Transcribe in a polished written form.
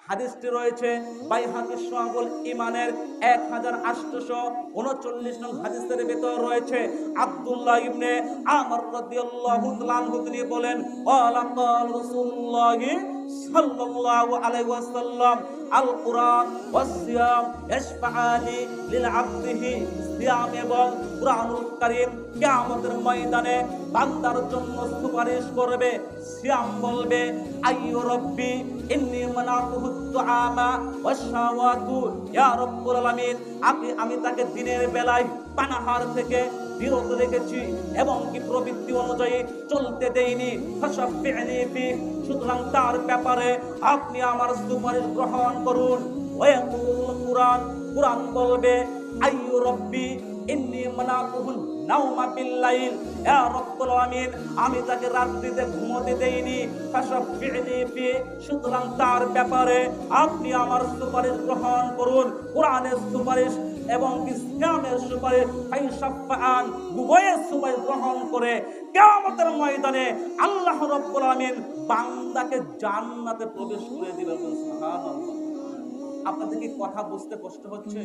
হাদিসটি রয়েছে বাইহাকী শুআবুল ঈমানের 1839 নং হাদিসের ভিতর রয়েছে। আব্দুল্লাহ ইবনে আমর রাদিয়াল্লাহু তাআলা আনহু তিনি বলেন, ক্বালা ক্বাল রাসূলুল্লাহ সাল্লাল্লাহু আলাইহি ওয়াসাল্লাম, আল কুরআন ওয়াস সিয়াম ইয়াশফাআনি লিল আবদিহি। সিয়াম এবং কুরআনুল কারীম কিয়ামতের ময়দানে বান্দার জন্য সুপারিশ করবে। সিয়াম বলবে, আইয়ু রব্বি ইন্নী মানাতুহুত তুআমা ওয়াশ শাওয়াতু, ইয়া রাব্বুল আলামিন, আমি তাকে দিনের বেলায় পানাহার থেকে বিরত রেখেছি এবং কি প্রবৃত্তি অনুযায়ী চলতে দেইনি। ফাশাফি'নি ফি, সুতরাং তার ব্যাপারে আপনি আমার সুপারিশ গ্রহণ করুন। ওয়ায়াকুল কুরআন, কুরআন বলবে, আইয়ু রব্বি ইন্নী মানাতুহুন নাওমা বিল্লাইল, ইয়া রাব্বুল আলামিন, আমি তাকে রাত্রিতে ঘুমোতে দেইনি। ফাশাফি'নি ফি, সুতরাং তার ব্যাপারে আপনি আমার সুপারিশ গ্রহণ করুন। কোরআনের সুপারিশ এবং ইসলামের সুপারিশ, ফাইশাফাআন, উভয়ের সুপারিশ গ্রহণ করে কিয়ামতের ময়দানে আল্লাহ রাব্বুল আলামিন বান্দাকে জান্নাতে প্রবেশ করে দিবেন। সুবহানাল্লাহ। আপনাদের কি কথা বুঝতে কষ্ট হচ্ছে?